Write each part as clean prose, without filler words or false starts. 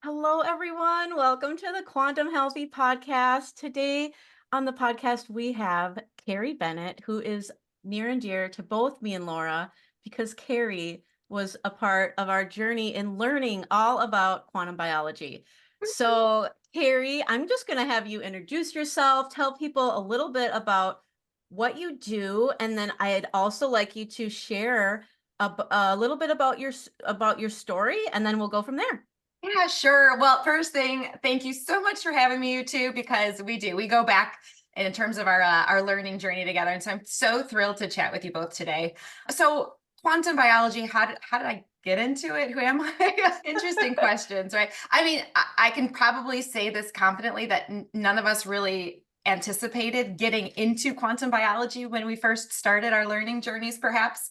Hello, everyone. Welcome to the Quantum Healthy Podcast. Today on the podcast, we have Carrie Bennett, who is near and dear to both me and Laura because Carrie was a part of our journey in learning all about quantum biology. So, Carrie, I'm just going to have you introduce yourself, tell people a little bit about what you do, and then I'd also like you to share a little bit about your story, and then we'll go from there. Yeah, sure. Well, first thing, thank you so much for having me, you two, because we go back in terms of our learning journey together. And so I'm so thrilled to chat with you both today. So quantum biology, how did I get into it? Who am I? Interesting questions, right? I mean, I can probably say this confidently that none of us really anticipated getting into quantum biology when we first started our learning journeys, perhaps.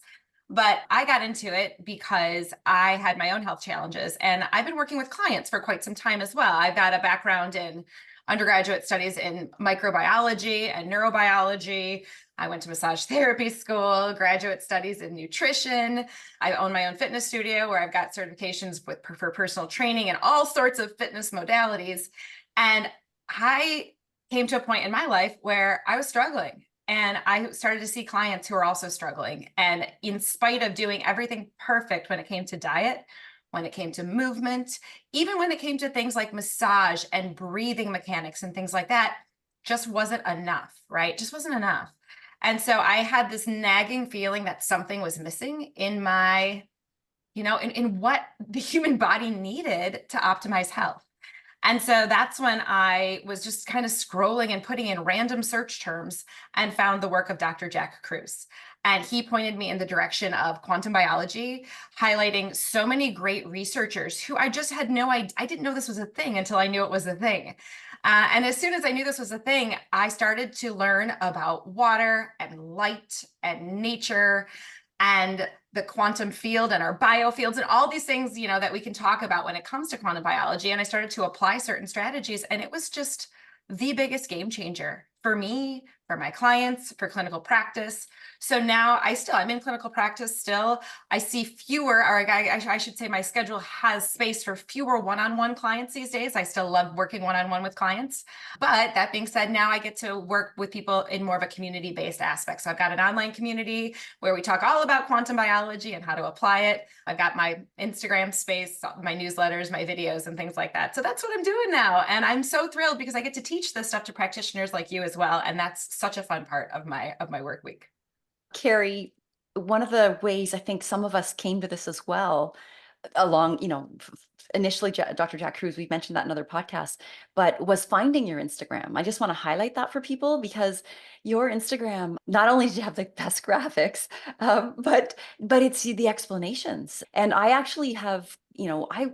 But I got into it because I had my own health challenges, and I've been working with clients for quite some time as well. I've got a background in undergraduate studies in microbiology and neurobiology. I went to massage therapy school, graduate studies in nutrition. I own my own fitness studio where I've got certifications for personal training and all sorts of fitness modalities. And I came to a point in my life where I was struggling. And I started to see clients who are also struggling. And in spite of doing everything perfect when it came to diet, when it came to movement, even when it came to things like massage and breathing mechanics and things like that, just wasn't enough, right? Just wasn't enough. And so I had this nagging feeling that something was missing in my, in what the human body needed to optimize health. And so that's when I was just kind of scrolling and putting in random search terms and found the work of Dr. Jack Kruse. And he pointed me in the direction of quantum biology, highlighting so many great researchers who I just had no idea. I didn't know this was a thing until I knew it was a thing. And as soon as I knew this was a thing, I started to learn about water and light and nature and the quantum field and our biofields and all these things, that we can talk about when it comes to quantum biology. And I started to apply certain strategies, and it was just the biggest game changer for me, for my clients, for clinical practice. So now I'm in clinical practice still. I see fewer, or I should say my schedule has space for fewer one-on-one clients these days. I still love working one-on-one with clients. But that being said, now I get to work with people in more of a community-based aspect. So I've got an online community where we talk all about quantum biology and how to apply it. I've got my Instagram space, my newsletters, my videos, and things like that. So that's what I'm doing now. And I'm so thrilled because I get to teach this stuff to practitioners like you as well. And that's such a fun part of my work week. Carrie, one of the ways I think some of us came to this as well, along, initially Dr. Jack Kruse, we mentioned that in other podcasts, but was finding your Instagram. I just want to highlight that for people because your Instagram, not only did you have the best graphics, but it's the explanations. And I actually have, I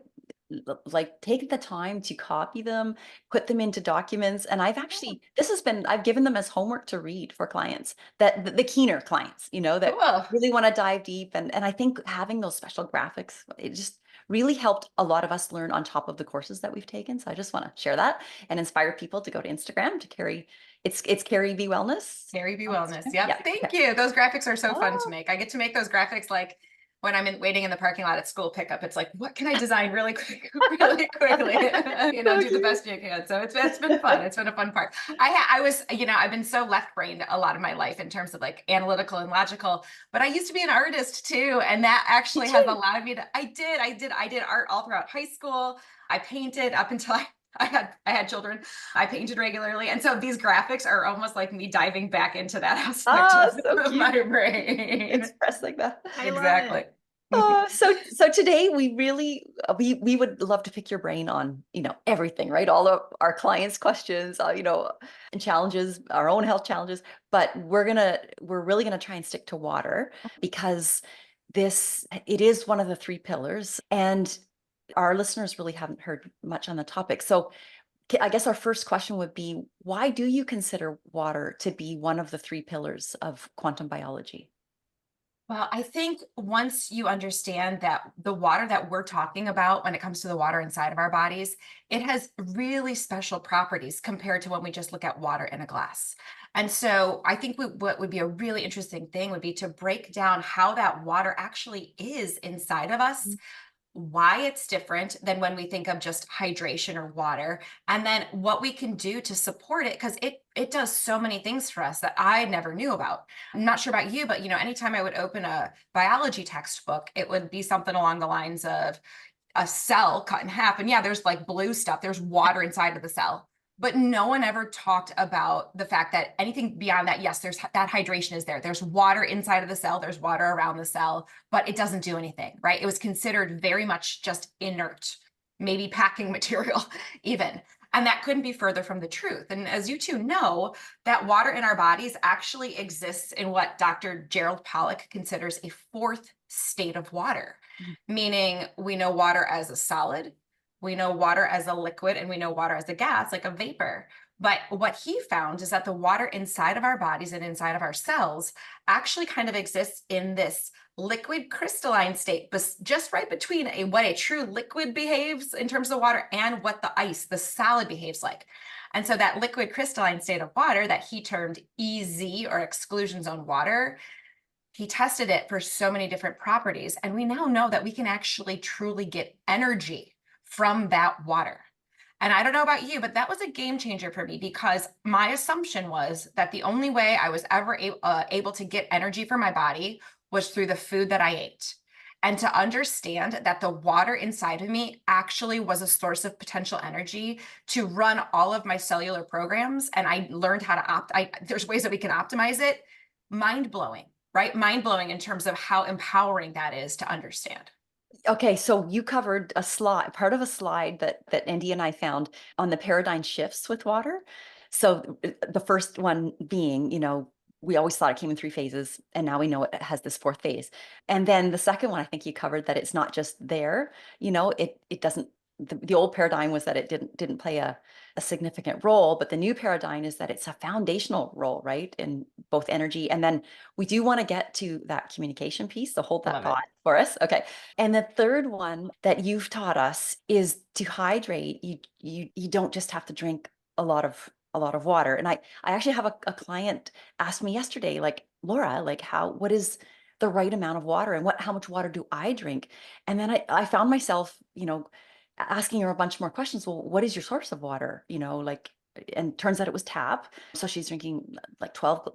like take the time to copy them, put them into documents. And I've given them as homework to read for clients that the keener clients, that Cool. really want to dive deep. And I think having those special graphics, it just really helped a lot of us learn on top of the courses that we've taken. So I just want to share that and inspire people to go to Instagram to Carrie. It's Carrie V Wellness. Carrie B On Wellness. Instagram. Yep. Yeah. Thank Okay. you. Those graphics are so fun to Oh, make. I get to make those graphics like when I'm waiting in the parking lot at school pickup. It's like, what can I design really quick, really quickly? so Do the cute. best you can. So it's been fun. It's been a fun part. I was, I've been so left brained a lot of my life in terms of like analytical and logical, but I used to be an artist too. And that Me actually has too. allowed me to, I did art all throughout high school. I painted up until I had children. I painted regularly. And so these graphics are almost like me diving back into that aspect Ah, so of cute. my brain. Expressing that. I love Exactly. it. Oh, so today we really we would love to pick your brain on, everything, right? All of our clients' questions, and challenges, our own health challenges, but we're really gonna try and stick to water because it is one of the three pillars, and our listeners really haven't heard much on the topic. So I guess our first question would be, why do you consider water to be one of the three pillars of quantum biology? Well, I think once you understand that the water that we're talking about when it comes to the water inside of our bodies, it has really special properties compared to when we just look at water in a glass. And so I think what would be a really interesting thing would be to break down how that water actually is inside of us why it's different than when we think of just hydration or water, and then what we can do to support it, because it does so many things for us that I never knew about. I'm not sure about you, but anytime I would open a biology textbook, it would be something along the lines of a cell cut in half. And yeah, there's like blue stuff, there's water inside of the cell. But no one ever talked about the fact that anything beyond that, yes, there's that hydration is there. There's water inside of the cell, there's water around the cell, but it doesn't do anything, right? It was considered very much just inert, maybe packing material even. And that couldn't be further from the truth. And as you two know, that water in our bodies actually exists in what Dr. Gerald Pollack considers a fourth state of water, meaning we know water as a solid, we know water as a liquid, and we know water as a gas, like a vapor. But what he found is that the water inside of our bodies and inside of our cells actually kind of exists in this liquid crystalline state, but just right between what a true liquid behaves in terms of water and what the ice, the solid, behaves like. And so that liquid crystalline state of water that he termed EZ, or exclusion zone water, he tested it for so many different properties. And we now know that we can actually truly get energy from that water. And I don't know about you, but that was a game changer for me, because my assumption was that the only way I was ever able to get energy for my body was through the food that I ate. And to understand that the water inside of me actually was a source of potential energy to run all of my cellular programs. And I learned how to there's ways that we can optimize it. Mind blowing, right? Mind blowing in terms of how empowering that is to understand. Okay, so you covered a slide, part of a slide that Andy and I found on the paradigm shifts with water. So the first one being, we always thought it came in 3 phases, and now we know it has this 4th phase. And then the second one, I think you covered that it's not just there, it doesn't. The old paradigm was that it didn't play a significant role, but the new paradigm is that it's a foundational role, right? In both energy, and then we do want to get to that communication piece. So hold that Love it. thought for us, okay? And the third one that you've taught us is to hydrate. You don't just have to drink a lot of water. And I actually have a client ask me yesterday, like, Laura, like, what is the right amount of water, and how much water do I drink? And then I found myself, asking her a bunch more questions. Well, what is your source of water? Like, and turns out it was tap. So she's drinking like 12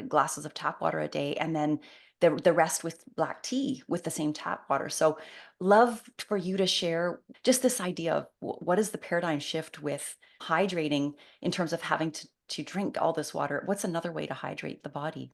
glasses of tap water a day, and then the rest with black tea with the same tap water. So love for you to share just this idea of what is the paradigm shift with hydrating in terms of having to drink all this water. What's another way to hydrate the body?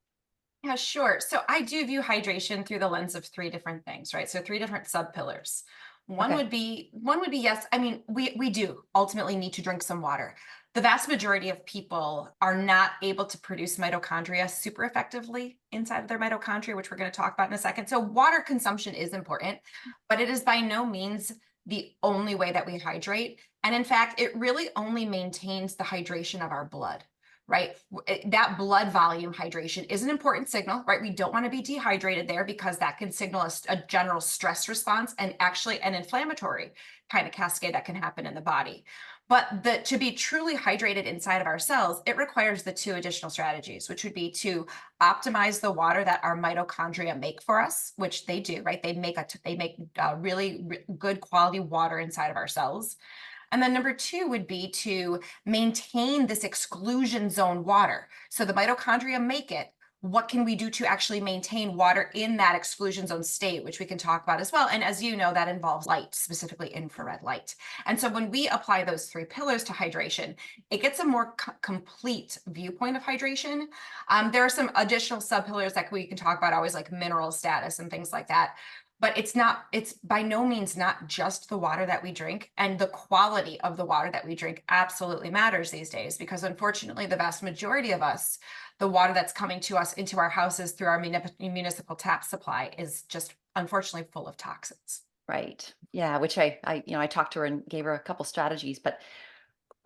Yeah, sure. So I do view hydration through the lens of 3 different things, right? So 3 different sub pillars. One Okay. would be yes. I mean, we do ultimately need to drink some water. The vast majority of people are not able to produce mitochondria super effectively inside of their mitochondria, which we're going to talk about in a second. So water consumption is important, but it is by no means the only way that we hydrate. And in fact, it really only maintains the hydration of our blood, right? That blood volume hydration is an important signal, right? We don't want to be dehydrated there, because that can signal a general stress response and actually an inflammatory kind of cascade that can happen in the body. But to be truly hydrated inside of our cells, it requires the 2 additional strategies, which would be to optimize the water that our mitochondria make for us, which they do, right? They make really good quality water inside of our cells. And then number 2 would be to maintain this exclusion zone water. So the mitochondria make it. What can we do to actually maintain water in that exclusion zone state, which we can talk about as well? And as you know, that involves light, specifically infrared light. And so when we apply those 3 pillars to hydration, it gets a more complete viewpoint of hydration. There are some additional sub pillars that we can talk about, always, like mineral status and things like that. But it's by no means not just the water that we drink, and the quality of the water that we drink absolutely matters these days, because unfortunately, the vast majority of us, the water that's coming to us into our houses through our municipal tap supply is just unfortunately full of toxins. Right. Yeah. Which I talked to her and gave her a couple strategies, but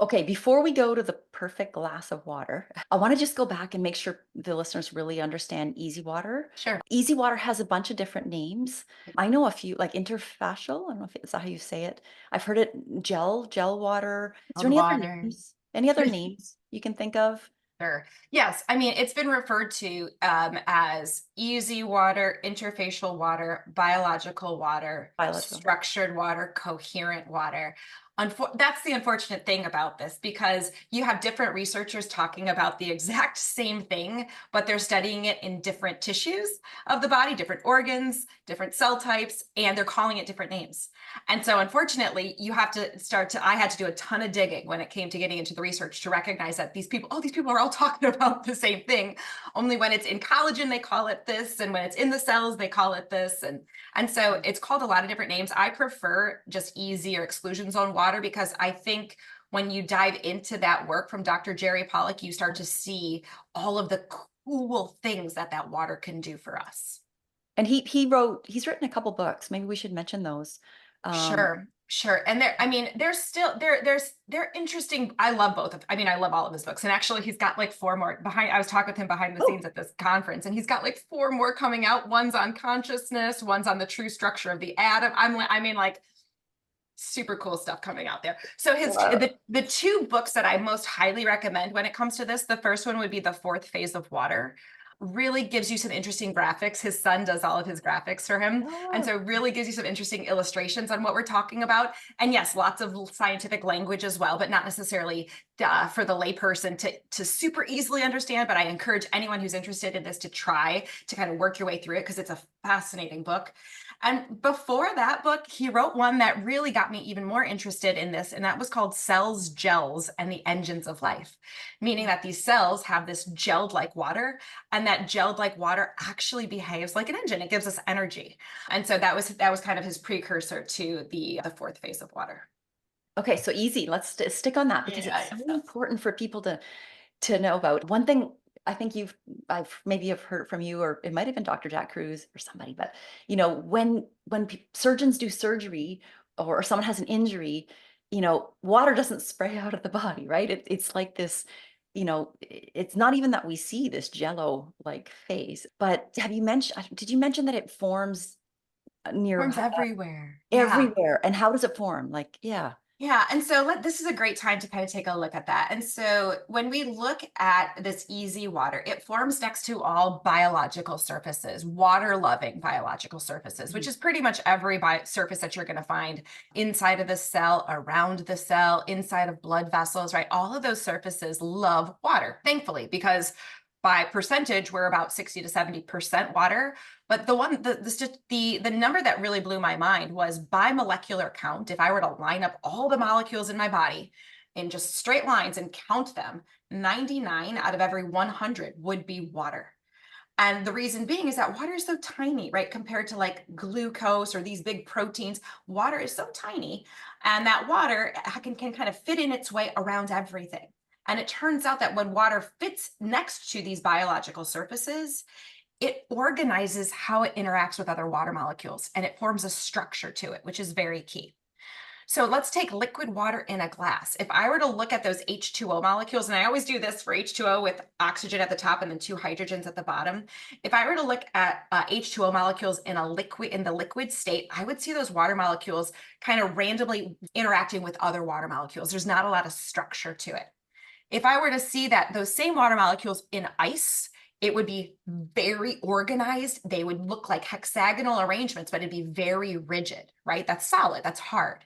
okay, before we go to the perfect glass of water, I want to just go back and make sure the listeners really understand easy water. Sure. Easy water has a bunch of different names. I know a few, like interfacial. I don't know if is that how you say it. I've heard it gel water. Is there any other Water. names? Any other names you can think of? Sure. Yes. I mean, it's been referred to as easy water, interfacial water, biological water, Biological. structured water, coherent water. That's the unfortunate thing about this, because you have different researchers talking about the exact same thing, but they're studying it in different tissues of the body, different organs, different cell types, and they're calling it different names. And so unfortunately, you have to I had to do a ton of digging when it came to getting into the research to recognize that these people are all talking about the same thing. Only when it's in collagen, they call it this. And when it's in the cells, they call it this. And so it's called a lot of different names. I prefer just easy or exclusion zone water, because I think when you dive into that work from Dr. Jerry Pollack, you start to see all of the cool things that that water can do for us. And he's written a couple books. Maybe we should mention those. Sure. And they're interesting. I love both of, I love all of his books. And actually he's got like 4 more I was talking with him behind the scenes at this conference, and he's got like 4 more coming out. One's on consciousness, one's on the true structure of the atom. Like super cool stuff coming out there. So the 2 books that I most highly recommend when it comes to this, the first one would be The Fourth Phase of Water. Really gives you some interesting graphics. His son does all of his graphics for him. And so really gives you some interesting illustrations on what we're talking about. And yes, lots of scientific language as well, but not necessarily for the layperson to super easily understand. But I encourage anyone who's interested in this to try to kind of work your way through it, because it's a fascinating book. And before that book, he wrote one that really got me even more interested in this, and that was called Cells, Gels, and the Engines of Life, meaning that these cells have this gelled-like water, and that gelled-like water actually behaves like an engine. It gives us energy. And so that was kind of his precursor to the Fourth Phase of Water. Okay, so easy. Let's stick on that, because it's so important for people to know about. One thing I think I've maybe have heard from you, or it might have been Dr. Jack Cruz or somebody, but when surgeons do surgery, or someone has an injury, water doesn't spray out of the body, right? It's like this, it's not even that we see this jello like phase. But did you mention that it forms Forms everywhere. everywhere? And how does it form? Like, yeah. Yeah, and so this is a great time to kind of take a look at that. And so when we look at this easy water, it forms next to all biological surfaces, water-loving biological surfaces, which is pretty much every surface that you're going to find inside of the cell, around the cell, inside of blood vessels, right? All of those surfaces love water, thankfully, because by percentage, we're about 60 to 70% water. But the number that really blew my mind was, by molecular count, if I were to line up all the molecules in my body in just straight lines and count them, 99 out of every 100 would be water. And the reason being is that water is so tiny, right? Compared to like glucose or these big proteins, water is so tiny. And that water can kind of fit in its way around everything. And it turns out that when water fits next to these biological surfaces, it organizes how it interacts with other water molecules, and it forms a structure to it, which is very key. So let's take liquid water in a glass. If I were to look at those H2O molecules, and I always do this for H2O with oxygen at the top and then 2 hydrogens at the bottom. If I were to look at H2O molecules in the liquid state, I would see those water molecules kind of randomly interacting with other water molecules. There's not a lot of structure to it. If I were to see that those same water molecules in ice, it would be very organized. They would look like hexagonal arrangements, but it'd be very rigid, right? That's solid, that's hard.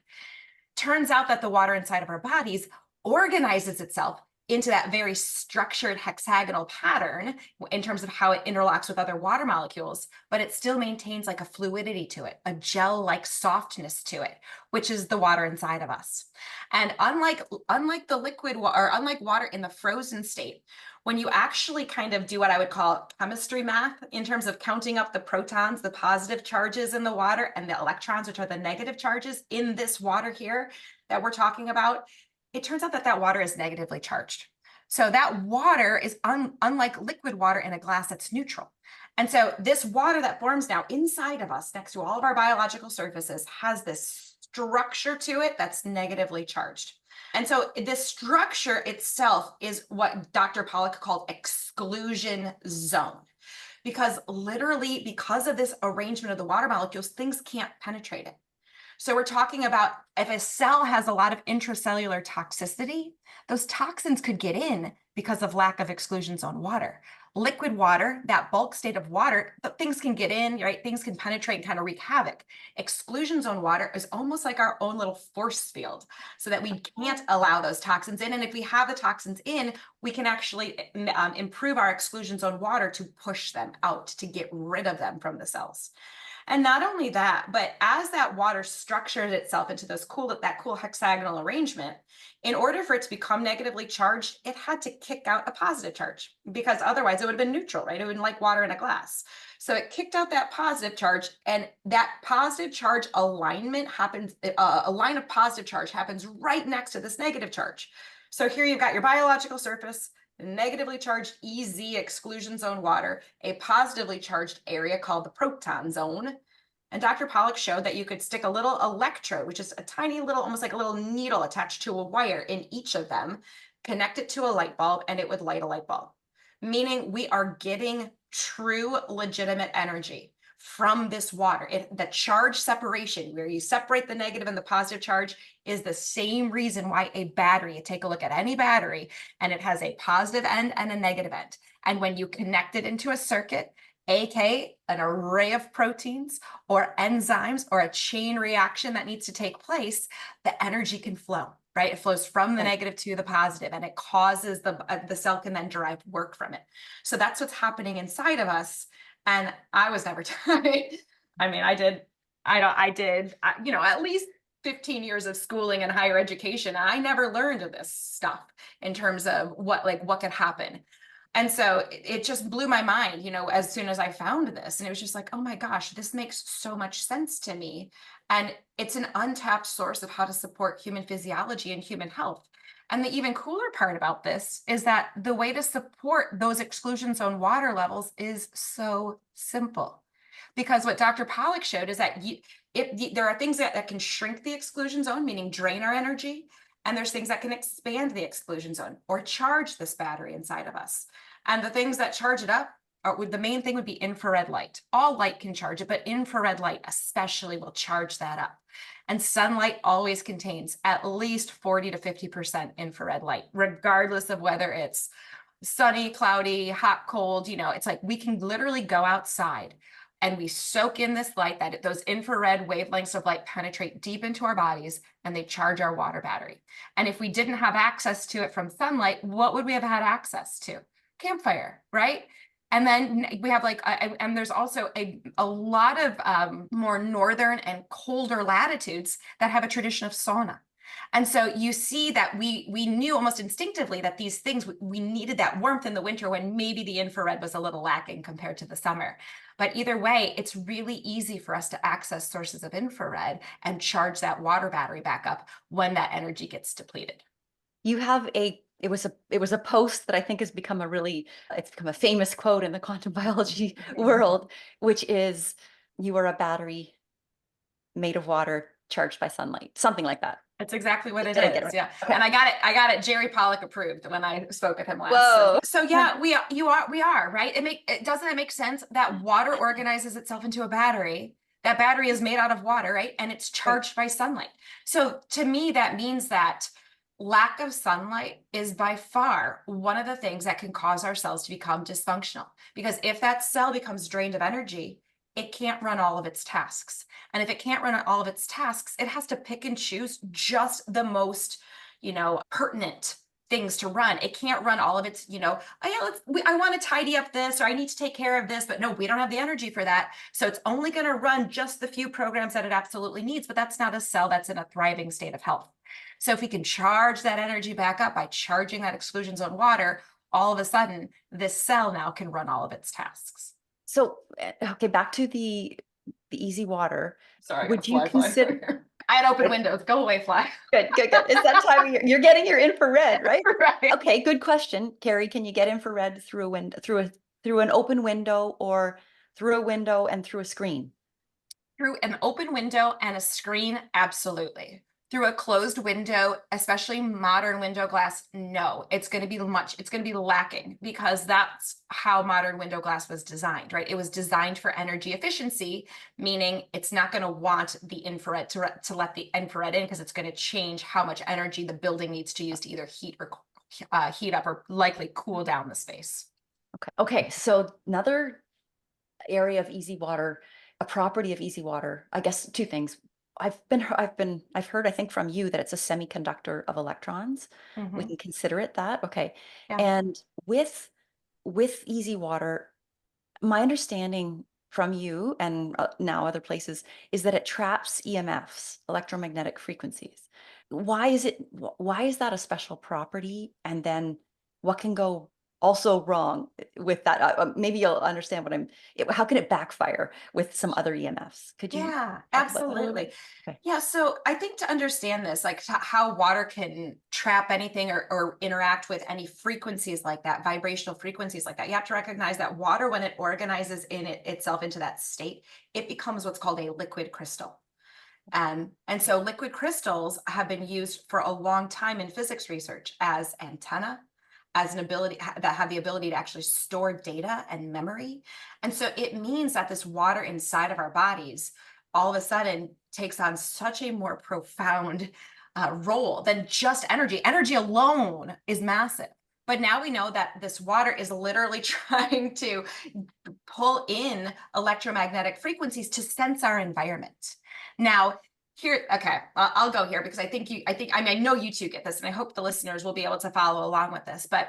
Turns out that the water inside of our bodies organizes itself into that very structured hexagonal pattern in terms of how it interlocks with other water molecules, but it still maintains like a fluidity to it, a gel-like softness to it, which is the water inside of us. And unlike the liquid or unlike water in the frozen state, when you actually kind of do what I would call chemistry math in terms of counting up the protons, the positive charges in the water, and the electrons, which are the negative charges in this water here that we're talking about, it turns out that that water is negatively charged. So that water is unlike liquid water in a glass that's neutral. And so this water that forms now inside of us next to all of our biological surfaces has this structure to it that's negatively charged. And so this structure itself is what Dr. Pollack called exclusion zone. Because literally, because of this arrangement of the water molecules, things can't penetrate it. So we're talking about if a cell has a lot of intracellular toxicity, those toxins could get in because of lack of exclusion zone water. Liquid water, that bulk state of water, but things can get in, right? Things can penetrate and kind of wreak havoc. Exclusion zone water is almost like our own little force field so that we can't allow those toxins in. And if we have the toxins in, we can actually improve our exclusion zone water to push them out, to get rid of them from the cells. And not only that, but as that water structures itself into that cool hexagonal arrangement, in order for it to become negatively charged, it had to kick out a positive charge, because otherwise it would have been neutral, right? It would be like water in a glass. So it kicked out that positive charge, and that positive charge alignment happens, a line of positive charge happens right next to this negative charge. So here you've got your biological surface, negatively charged EZ exclusion zone water, a positively charged area called the proton zone. And Dr. Pollack showed that you could stick a little electrode, which is a tiny little, almost like a little needle attached to a wire in each of them, connect it to a light bulb, and it would light a light bulb. Meaning we are getting true legitimate energy from this water. The charge separation, where you separate the negative and the positive charge, is the same reason why a battery, you take a look at any battery, and it has a positive end and a negative end. And when you connect it into a circuit, aka an array of proteins or enzymes or a chain reaction that needs to take place, the energy can flow, right? It flows from the negative to the positive, and it causes the cell can then derive work from it. So that's what's happening inside of us. And I was never taught. I mean, I did, you know, at least 15 years of schooling and higher education. And I never learned of this stuff in terms of what could happen. And so it just blew my mind, you know, as soon as I found this. And it was just like, oh my gosh, this makes so much sense to me. And it's an untapped source of how to support human physiology and human health. And the even cooler part about this is that the way to support those exclusion zone water levels is so simple. Because what Dr. Pollack showed is that there are things that can shrink the exclusion zone, meaning drain our energy. And there's things that can expand the exclusion zone or charge this battery inside of us. And the things that charge it up, the main thing would be infrared light. All light can charge it, but infrared light especially will charge that up. And sunlight always contains at least 40 to 50% infrared light, regardless of whether it's sunny, cloudy, hot, cold. You know, it's like we can literally go outside and we soak in this light, that those infrared wavelengths of light penetrate deep into our bodies, and they charge our water battery. And if we didn't have access to it from sunlight, what would we have had access to? Campfire, right? And then we have and there's also a lot of more northern and colder latitudes that have a tradition of sauna. And so you see that we knew almost instinctively that these things, we needed that warmth in the winter when maybe the infrared was a little lacking compared to the summer. But either way, it's really easy for us to access sources of infrared and charge that water battery back up when that energy gets depleted. You have it was a post that I think has become it's become a famous quote in the quantum biology world, which is, you are a battery made of water charged by sunlight, something like that. That's exactly what it Did I get it is. right? Yeah. Okay. And I got it Jerry Pollack approved when I spoke with him last. Whoa. So yeah, we are, right? Doesn't it make sense that water organizes itself into a battery? That battery is made out of water, right? And it's charged by sunlight. So to me, that means that lack of sunlight is by far one of the things that can cause our cells to become dysfunctional. Because if that cell becomes drained of energy, it can't run all of its tasks. And if it can't run all of its tasks, it has to pick and choose just the most, you know, pertinent things to run. It can't run all of its, you know, oh, yeah, I want to tidy up this, or I need to take care of this, but no, we don't have the energy for that. So it's only going to run just the few programs that it absolutely needs, but that's not a cell that's in a thriving state of health. So if we can charge that energy back up by charging that exclusion zone water, all of a sudden, this cell now can run all of its tasks. So, okay, back to the easy water. Sorry, would you consider? I had open windows. Go away, fly. Good. It's that time of year. You're getting your infrared, right? Right. Okay, good question, Carrie. Can you get infrared through a window, through an open window, or through a window and through a screen? Through an open window and a screen, absolutely. Through a closed window, especially modern window glass, no, it's going to be lacking, because that's how modern window glass was designed, right? It was designed for energy efficiency, meaning it's not going to want the infrared to let the infrared in, because it's going to change how much energy the building needs to use to either heat up or likely cool down the space. Okay. So another area of easy water, a property of easy water, I guess two things. I've heard, I think from you, that it's a semiconductor of electrons. We Mhm. can consider it that. Okay. Yeah. And with easy water, my understanding from you and now other places is that it traps EMFs, electromagnetic frequencies. Why is that a special property? And then what can go also wrong with that? Maybe you'll understand how can it backfire with some other EMFs? Could you Yeah, talk about that a little absolutely. bit? Okay. Yeah, so I think to understand this, like how water can trap anything or interact with any frequencies like that, vibrational frequencies like that, you have to recognize that water, when it organizes itself into that state, it becomes what's called a liquid crystal. And so liquid crystals have been used for a long time in physics research as antenna, as an ability that have the ability to actually store data and memory. And so it means that this water inside of our bodies all of a sudden takes on such a more profound role than just energy. Energy alone is massive. But now we know that this water is literally trying to pull in electromagnetic frequencies to sense our environment. Now, here, okay, I'll go here, because I mean, I know you two get this, and I hope the listeners will be able to follow along with this, but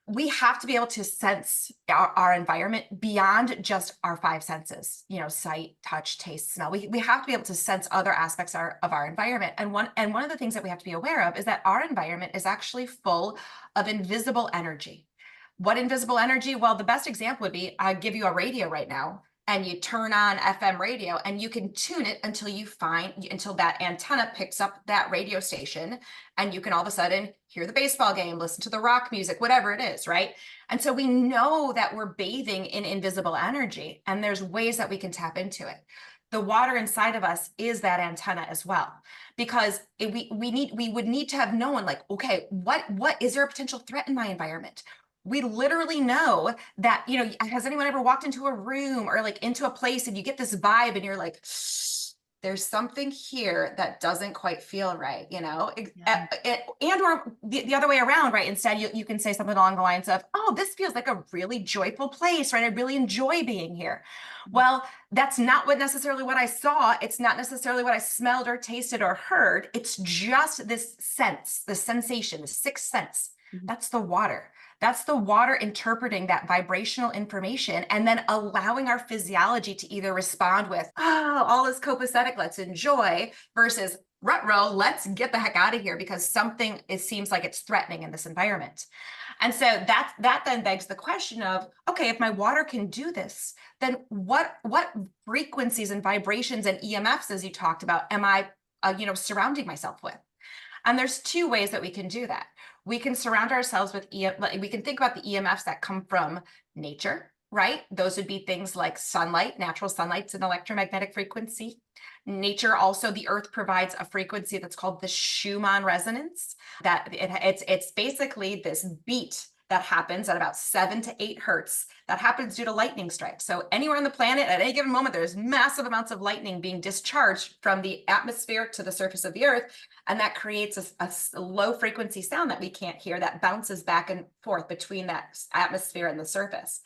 we have to be able to sense our environment beyond just our five senses, sight, touch, taste, smell. We have to be able to sense other aspects of our environment. And one of the things that we have to be aware of is that our environment is actually full of invisible energy. What invisible energy? Well, the best example would be, I give you a radio right now, and you turn on FM radio, and you can tune it until that antenna picks up that radio station, and you can all of a sudden hear the baseball game, listen to the rock music, whatever it is, right? And so we know that we're bathing in invisible energy, and there's ways that we can tap into it. The water inside of us is that antenna as well, because we would need to have known, like, okay, what is there a potential threat in my environment? We literally know that, has anyone ever walked into a room or like into a place, and you get this vibe and you're like, there's something here that doesn't quite feel right, Yeah. and or the other way around, right? Instead, you can say something along the lines of, oh, this feels like a really joyful place, right? I really enjoy being here. Well, that's not necessarily what I saw. It's not necessarily what I smelled or tasted or heard. It's just this sense, the sensation, the sixth sense. Mhm. That's the water. That's the water interpreting that vibrational information and then allowing our physiology to either respond with, oh, all is copacetic, let's enjoy, versus rut-row, let's get the heck out of here because it seems like it's threatening in this environment. And so that then begs the question of, okay, if my water can do this, then what frequencies and vibrations and EMFs, as you talked about, am I surrounding myself with? And there's two ways that we can do that. We can surround ourselves with we can think about the EMFs that come from nature, right? Those would be things like sunlight. Natural sunlight's an electromagnetic frequency. Nature also, the earth provides a frequency that's called the Schumann resonance. It's basically this beat that happens at about 7 to 8 hertz. That happens due to lightning strikes. So anywhere on the planet at any given moment, there's massive amounts of lightning being discharged from the atmosphere to the surface of the earth. And that creates a low frequency sound that we can't hear that bounces back and forth between that atmosphere and the surface.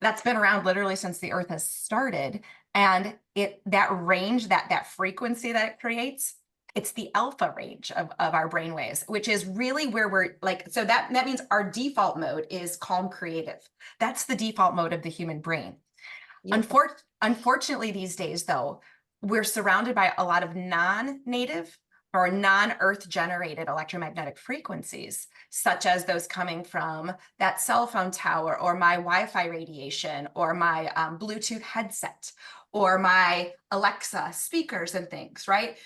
That's been around literally since the earth has started. And that range, that frequency that it creates, it's the alpha range of our brain waves, which is really where we're like, so that means our default mode is calm creative. That's the default mode of the human brain. Beautiful. Unfortunately, these days, though, we're surrounded by a lot of non-native or non-earth generated electromagnetic frequencies, such as those coming from that cell phone tower or my Wi-Fi radiation or my Bluetooth headset or my Alexa speakers and things, right?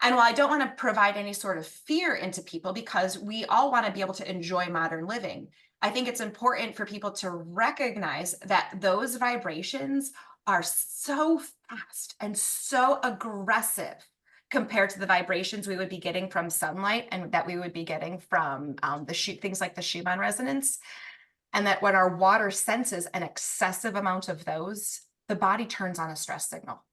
And while I don't want to provide any sort of fear into people, because we all want to be able to enjoy modern living, I think it's important for people to recognize that those vibrations are so fast and so aggressive compared to the vibrations we would be getting from sunlight and that we would be getting from things like the Schumann resonance. And that when our water senses an excessive amount of those, the body turns on a stress signal.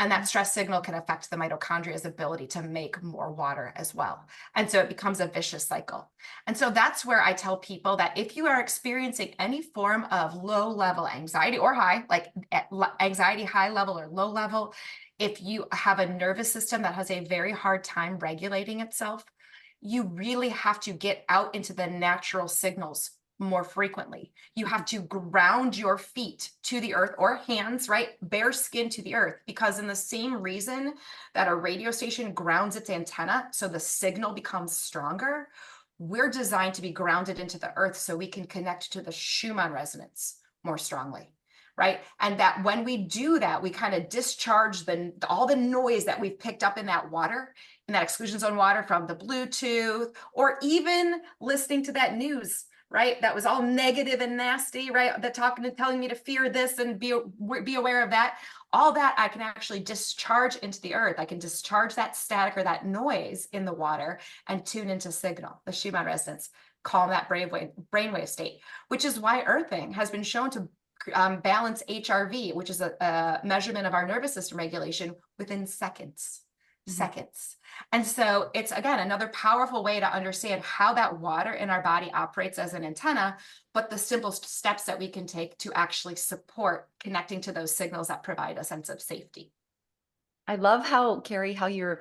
And that stress signal can affect the mitochondria's ability to make more water as well. And so it becomes a vicious cycle. And so that's where I tell people that if you are experiencing any form of low level anxiety or high, like anxiety, high level or low level, if you have a nervous system that has a very hard time regulating itself, you really have to get out into the natural signals more frequently. You have to ground your feet to the earth, or hands, right? Bare skin to the earth, because in the same reason that a radio station grounds its antenna so the signal becomes stronger, we're designed to be grounded into the earth so we can connect to the Schumann resonance more strongly, right? And that when we do that, we kind of discharge all the noise that we've picked up in that water, in that exclusion zone water, from the Bluetooth, or even listening to that news, right? That was all negative and nasty, right? That talking and telling me to fear this and be aware of that. All that I can actually discharge into the earth. I can discharge that static or that noise in the water and tune into signal, the Schumann resonance, calm that brainwave state, which is why earthing has been shown to balance HRV, which is a measurement of our nervous system regulation, within seconds. And so it's, again, another powerful way to understand how that water in our body operates as an antenna, but the simple steps that we can take to actually support connecting to those signals that provide a sense of safety. I love how, Carrie, how you're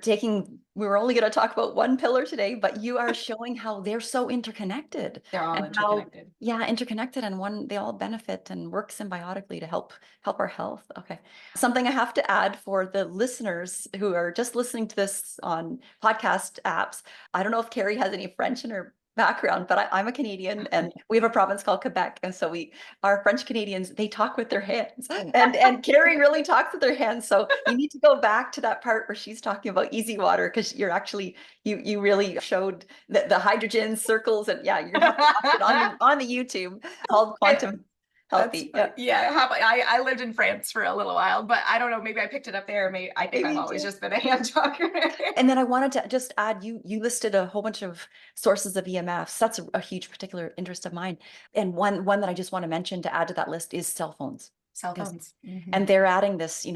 taking, we were only going to talk about one pillar today, but you are showing how they're so interconnected. They're all and interconnected. Interconnected, and they all benefit and work symbiotically to help our health. Okay. Something I have to add for the listeners who are just listening to this on podcast apps. I don't know if Carrie has any French in her background, but I'm a Canadian, and we have a province called Quebec. And so our French Canadians, they talk with their hands, and Carrie really talks with her hands. So you need to go back to that part where she's talking about easy water, because you're actually, you really showed the hydrogen circles, and you're gonna have to watch it on the YouTube called Quantum Healthy. I lived in France for a little while, but I don't know, maybe I picked it up there. I think I've always just been a hand talker. And then I wanted to just add, you listed a whole bunch of sources of EMFs. That's a huge particular interest of mine. And one that I just want to mention to add to that list is cell phones. Cell phones. And they're adding this,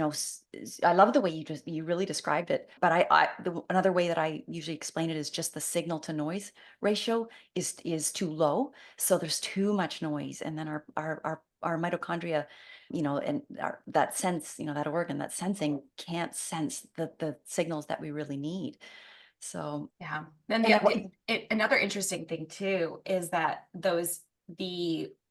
I love the way you really described it, but another way that I usually explain it is just the signal to noise ratio is too low. So there's too much noise. And then our mitochondria, and that sense, that organ, that sensing, can't sense the signals that we really need. So yeah. Then another interesting thing too is that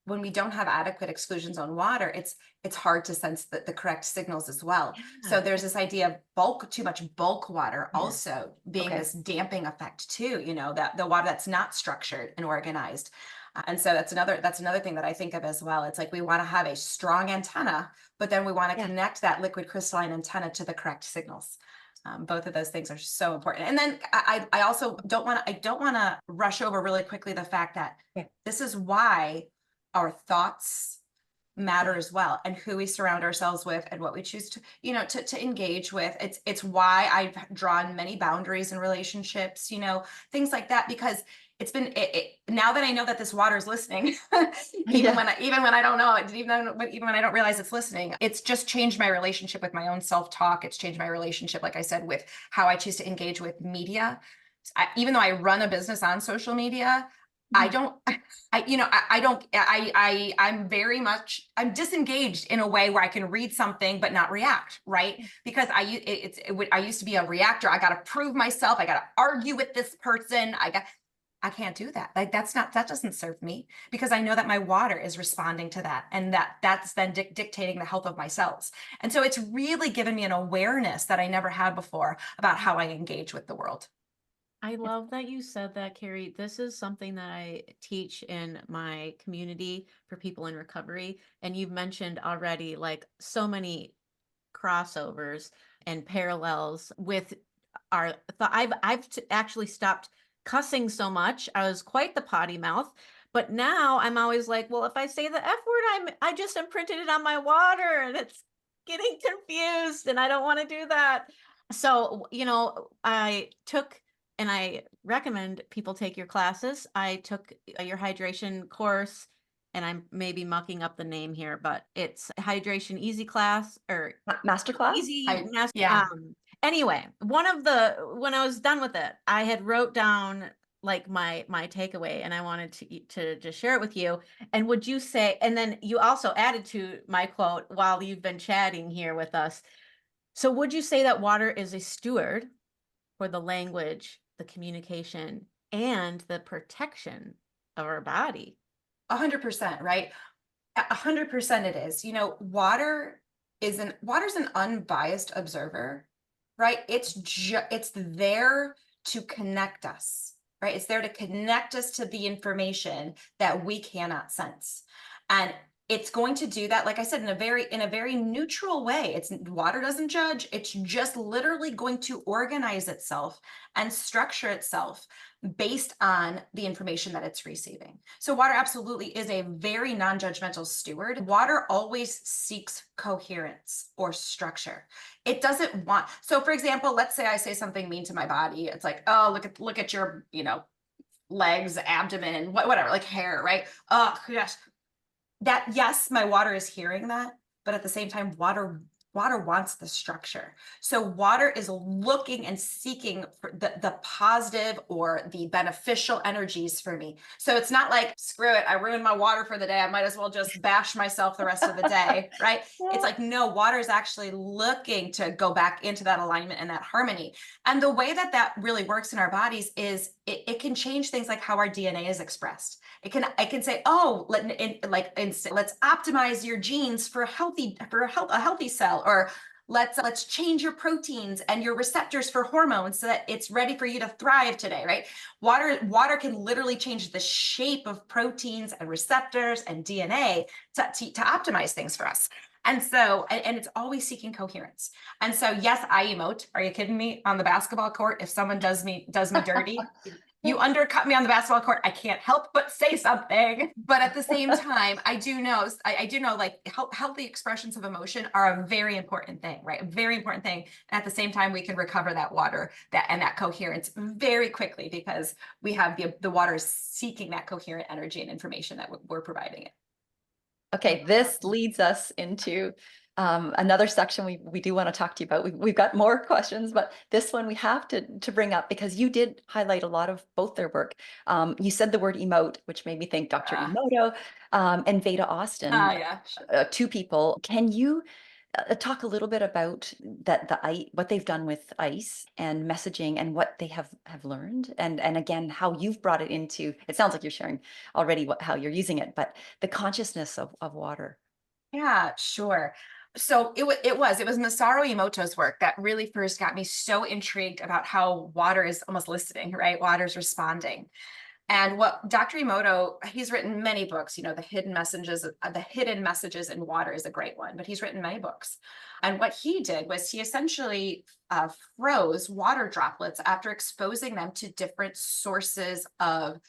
when we don't have adequate exclusion zone water, it's hard to sense the correct signals as well. So there's this idea of too much bulk water also being this damping effect too, that the water that's not structured and organized. And so that's another thing that I think of as well. It's like we want to have a strong antenna, but then we want to connect that liquid crystalline antenna to the correct signals. Both of those things are so important. And then I also don't want to rush over really quickly the fact that this is why our thoughts matter as well, and who we surround ourselves with and what we choose to, to engage with. It's why I've drawn many boundaries in relationships, things like that, because it's been now that I know that this water is listening, even when I don't know it, even when I don't realize it's listening, it's just changed my relationship with my own self-talk. It's changed my relationship, like I said, with how I choose to engage with media. Even though I run a business on social media, I'm disengaged in a way where I can read something but not react, right? Because I used to be a reactor. I got to prove myself. I got to argue with this person. I can't do that. Like that doesn't serve me, because I know that my water is responding to that, and that's then dictating the health of my cells. And so it's really given me an awareness that I never had before about how I engage with the world. I love that you said that, Carrie. This is something that I teach in my community for people in recovery. And you've mentioned already, like, so many crossovers and parallels with I've actually stopped cussing so much. I was quite the potty mouth, but now I'm always like, well, if I say the F word, I just imprinted it on my water, and it's getting confused, and I don't want to do that. So, I took, and I recommend people take your classes. I took your hydration course, and I'm maybe mucking up the name here, but it's hydration easy class or Masterclass? easy master. Yeah. Anyway, when I was done with it, I had wrote down like my takeaway, and I wanted to just share it with you. And would you say, and then you also added to my quote while you've been chatting here with us. So would you say that water is a steward for the language, the communication, and the protection of our body? 100%, right? 100% it is. Water's an unbiased observer, right? It's there to connect us, right? It's there to connect us to the information that we cannot sense. And it's going to do that, like I said, in a very neutral way. Water doesn't judge. It's just literally going to organize itself and structure itself based on the information that it's receiving. So water absolutely is a very non-judgmental steward. Water always seeks coherence or structure. It doesn't want, so for example, let's say I say something mean to my body. It's like, oh, look at your, legs, abdomen, whatever, like hair, right? Oh, yes. Yes, my water is hearing that, but at the same time, water wants the structure. So water is looking and seeking for the positive or the beneficial energies for me. So it's not like, screw it, I ruined my water for the day, I might as well just bash myself the rest of the day, right? It's like, no, water is actually looking to go back into that alignment and that harmony. And the way that really works in our bodies is it can change things like how our DNA is expressed. I can say, oh, let's optimize your genes for a healthy cell, or let's change your proteins and your receptors for hormones so that it's ready for you to thrive today, right? Water can literally change the shape of proteins and receptors and DNA to optimize things for us. And so, and it's always seeking coherence. And so, yes, I emote. Are you kidding me? On the basketball court, if someone does me dirty, you undercut me on the basketball court, I can't help but say something. But at the same time, I do know like healthy expressions of emotion are a very important thing, right? A very important thing. And at the same time, we can recover that water and that coherence very quickly because we have the water seeking that coherent energy and information that we're providing it. Okay, this leads us into another section we do want to talk to you about. We've got more questions, but this one we have to bring up because you did highlight a lot of both their work. You said the word emote, which made me think Dr. Emoto and Veda Austin, Yeah, sure. two people. Can you talk a little bit about what they've done with ice and messaging and what they have learned, and again how you've brought it into, it sounds like you're sharing already how you're using it, but the consciousness of water. Yeah, sure. So it was Masaru Emoto's work that really first got me so intrigued about how water is almost listening, right? Water's responding. And what Dr. Emoto, he's written many books, the hidden messages in water is a great one, but he's written many books. And what he did was he essentially froze water droplets after exposing them to different sources of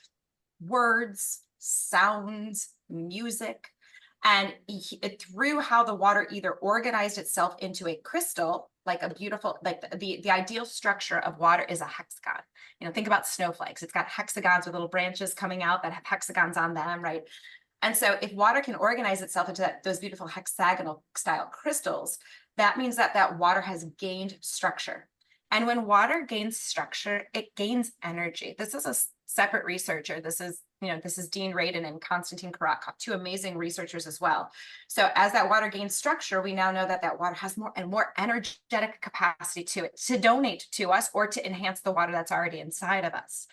words, sounds, music. And through how the water either organized itself into a crystal, like a beautiful, like the ideal structure of water is a hexagon. Think about snowflakes. It's got hexagons with little branches coming out that have hexagons on them, right? And so if water can organize itself into those beautiful hexagonal style crystals, that means that water has gained structure. And when water gains structure, it gains energy. This is a separate researcher. This is Dean Radin and Konstantin Karatkov, two amazing researchers as well. So as that water gains structure, we now know that water has more and more energetic capacity to it to donate to us or to enhance the water that's already inside of us.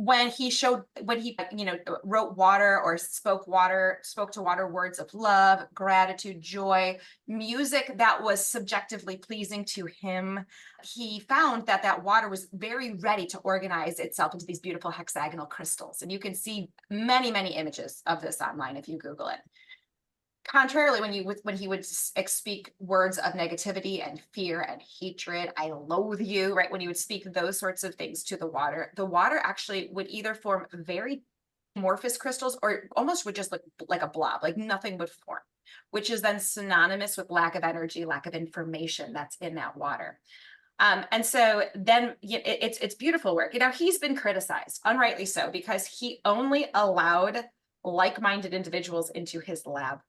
When he wrote water or spoke to water words of love, gratitude, joy, music that was subjectively pleasing to him, he found that water was very ready to organize itself into these beautiful hexagonal crystals. And you can see many, many images of this online if you Google it. Contrarily, when he would speak words of negativity and fear and hatred, I loathe you, right? When he would speak those sorts of things to the water actually would either form very amorphous crystals or almost would just look like a blob, like nothing would form, which is then synonymous with lack of energy, lack of information that's in that water. And so then it's beautiful work. He's been criticized, unrightly so, because he only allowed like-minded individuals into his lab.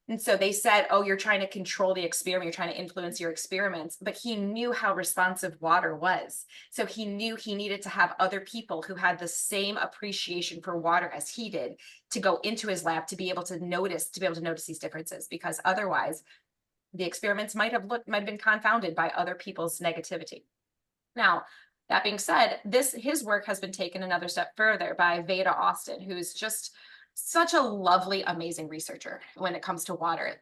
And so they said, oh, you're trying to control the experiment, you're trying to influence your experiments, but he knew how responsive water was. So he knew he needed to have other people who had the same appreciation for water as he did to go into his lab to be able to notice these differences, because otherwise the experiments might have been confounded by other people's negativity. Now, that being said, his work has been taken another step further by Veda Austin, who's just such a lovely, amazing researcher when it comes to water.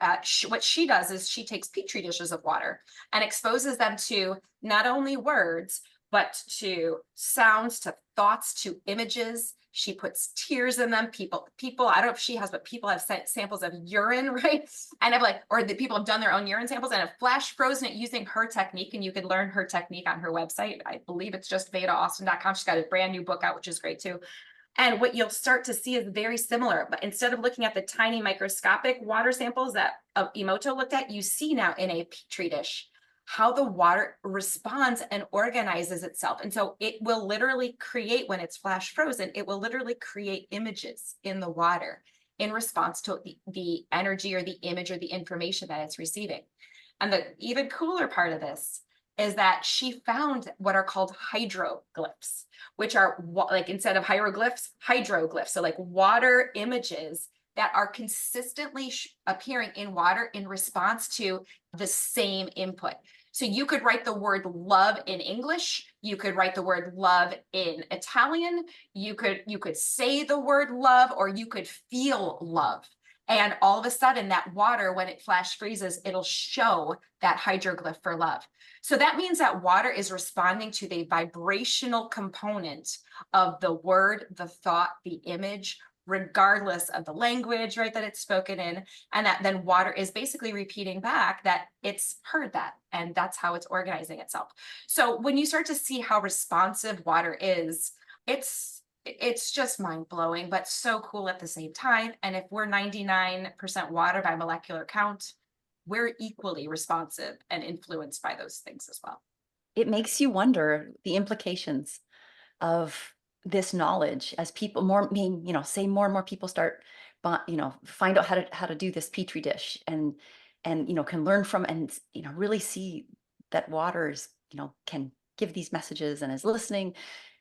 What she does is she takes petri dishes of water and exposes them to not only words, but to sounds, to thoughts, to images. She puts tears in them. People, I don't know if she has, but people have sent samples of urine, right? And I've or the people have done their own urine samples and have flash frozen it using her technique. And you can learn her technique on her website. I believe it's just vedaAustin.com. She's got a brand new book out, which is great too. And what you'll start to see is very similar, but instead of looking at the tiny microscopic water samples that Emoto looked at, you see now in a petri dish how the water responds and organizes itself. And so it will literally create, when it's flash frozen, it will literally create images in the water in response to the energy or the image or the information that it's receiving. And the even cooler part of this is that she found what are called hydroglyphs, which are instead of hieroglyphs, hydroglyphs. So water images that are consistently appearing in water in response to the same input. So you could write the word love in English, you could write the word love in Italian, you could say the word love, or you could feel love. And all of a sudden that water, when it flash freezes, it'll show that hydroglyph for love. So that means that water is responding to the vibrational component of the word, the thought, the image, regardless of the language, right, that it's spoken in. And that then water is basically repeating back that it's heard that, and that's how it's organizing itself. So when you start to see how responsive water is, it's just mind-blowing, but so cool at the same time. And if we're 99% water by molecular count, we're equally responsive and influenced by those things as well. It makes you wonder the implications of this knowledge as people say more and more people start, find out how to do this petri dish and can learn from and really see that waters can give these messages and is listening.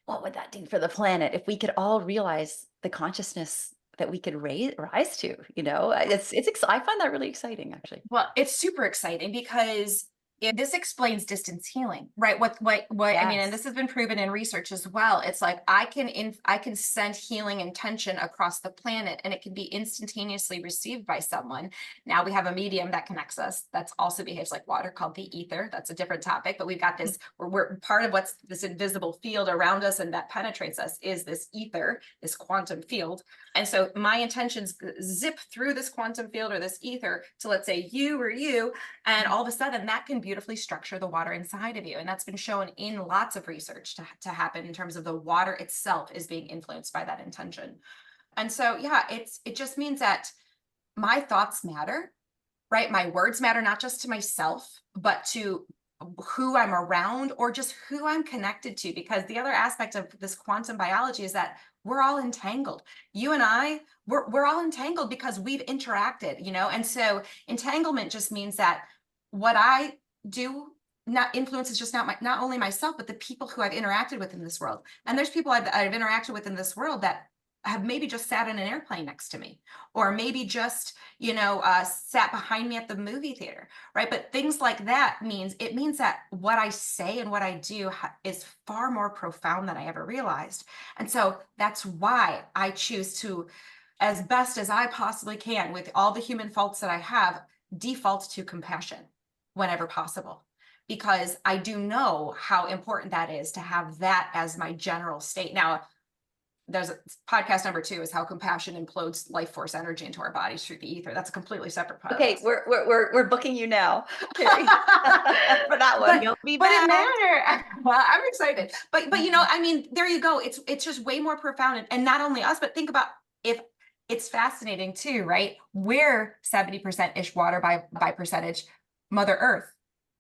What would that do for the planet if we could all realize the consciousness that we could rise to? I find that really exciting, actually. Well, it's super exciting because this explains distance healing, right? What Yes. I mean, and this has been proven in research as well. It's I can send healing intention across the planet, and it can be instantaneously received by someone. Now we have a medium that connects us that's also behaves like water, called the ether. That's a different topic, but we've got this. We're part of what's this invisible field around us, and that penetrates us is this ether, this quantum field. And so my intentions zip through this quantum field or this ether to, let's say, you or you, and all of a sudden that can beautifully structure the water inside of you. And that's been shown in lots of research to happen in terms of the water itself is being influenced by that intention. And so, yeah, it just means that my thoughts matter, right? My words matter, not just to myself, but to who I'm around or just who I'm connected to. Because the other aspect of this quantum biology is that we're all entangled. You and I, we're all entangled because we've interacted, and so entanglement just means that what I do not influences just not only myself, but the people who I've interacted with in this world. And there's people I've interacted with in this world that have maybe just sat in an airplane next to me, or maybe just, sat behind me at the movie theater, right? But things like that means that what I say and what I do is far more profound than I ever realized. And so that's why I choose to, as best as I possibly can, with all the human faults that I have, default to compassion whenever possible, because I do know how important that is to have that as my general state. Now, there's podcast number 2 is how compassion implodes life force energy into our bodies through the ether. That's a completely separate podcast. Okay, we're booking you now, Carrie, for that one. You'll be But back. it matter. Well, I'm excited. But I mean, there you go. It's just way more profound, and not only us, but think about if it's fascinating too, right? We're 70% ish water by percentage, Mother Earth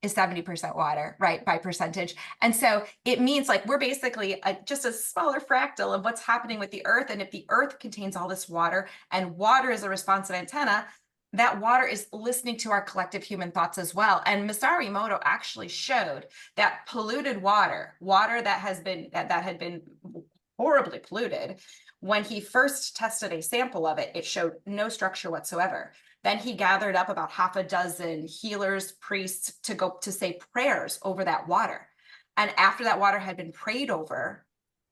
is 70% water, right, by percentage. And so it means like we're basically just a smaller fractal of what's happening with the earth. And if the earth contains all this water and water is a responsive antenna, that water is listening to our collective human thoughts as well. And Masaru Emoto actually showed that polluted water that had been horribly polluted, when he first tested a sample of it, it showed no structure whatsoever. Then he gathered up about half a dozen healers, priests to go to say prayers over that water. And after that water had been prayed over,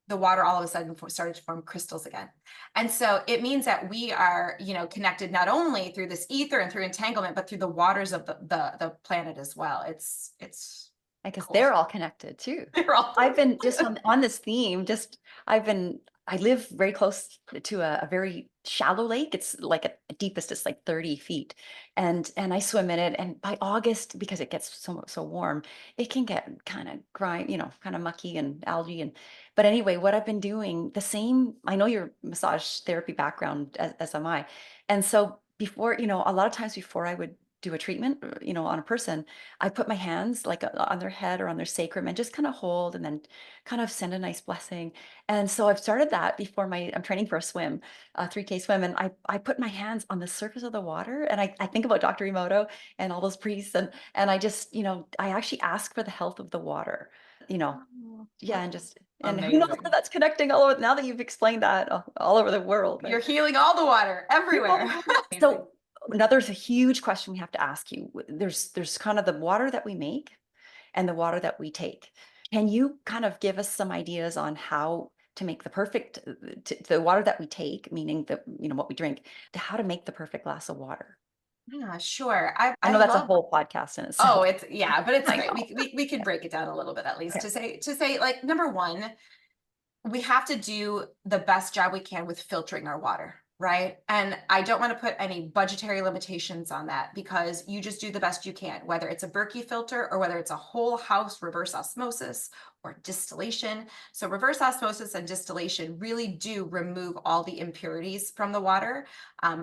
the water all of a sudden started to form crystals again. And so it means that we are, connected not only through this ether and through entanglement, but through the waters of the planet as well. It's I guess cool. they're all connected too. They're all I've been just on this theme, I live very close to a very shallow lake. It's like deepest, it's like 30 feet. And I swim in it. And by August, because it gets so warm, it can get kind of kind of mucky and algae. But anyway, what I've been doing, I know your massage therapy background as am I. And so before, a lot of times before I would do a treatment, on a person, I put my hands like on their head or on their sacrum and just kind of hold and then kind of send a nice blessing. And so I've started that before I'm training for a swim, a 3K swim. And I put my hands on the surface of the water and I think about Dr. Emoto and all those priests. And I just, I actually ask for the health of the water, yeah. And who knows if that's connecting all over, now that you've explained that all over the world. You're healing all the water everywhere. So there's a huge question we have to ask you. There's kind of the water that we make and the water that we take. Can you kind of give us some ideas on how to make the perfect, the water that we take, meaning what we drink, to how to make the perfect glass of water? Yeah, sure. I know that's a whole podcast in itself. Oh, but it's great. We can break it down a little bit at least, okay. to say like, number one, we have to do the best job we can with filtering our water, right? And I don't want to put any budgetary limitations on that, because you just do the best you can, whether it's a Berkey filter or whether it's a whole house reverse osmosis or distillation. So reverse osmosis and distillation really do remove all the impurities from the water,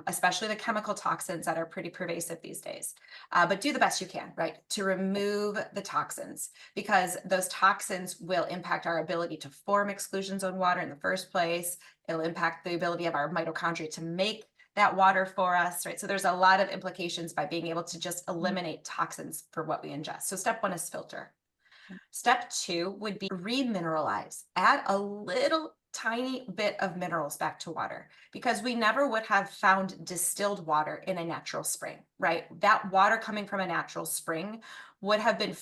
especially the chemical toxins that are pretty pervasive these days. But do the best you can, right, to remove the toxins, because those toxins will impact our ability to form exclusion zone water in the first place. It'll impact the ability of our mitochondria to make that water for us, right? So there's a lot of implications by being able to just eliminate toxins for what we ingest. So step one is filter. Step two would be remineralize. Add a little tiny bit of minerals back to water, because we never would have found distilled water in a natural spring, right? That water coming from a natural spring would have been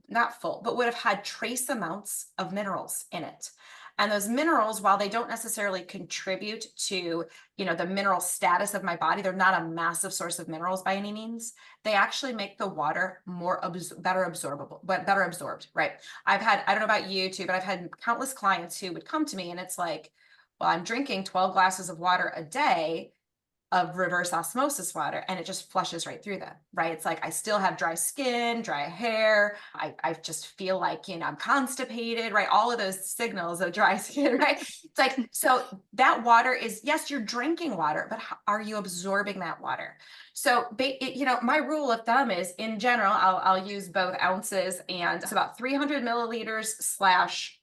not full, but would have had trace amounts of minerals in it. And those minerals, while they don't necessarily contribute to, the mineral status of my body, they're not a massive source of minerals by any means. They actually make the water better absorbed, right? I don't know about you too, but I've had countless clients who would come to me and it's like, well, I'm drinking 12 glasses of water a day of reverse osmosis water, and it just flushes right through them, right? It's like, I still have dry skin, dry hair. I just feel like, I'm constipated, right? All of those signals of dry skin, right? It's like, so that water is, yes, you're drinking water, but how are you absorbing that water? So, my rule of thumb is, in general, I'll use both ounces, and it's about 300 milliliters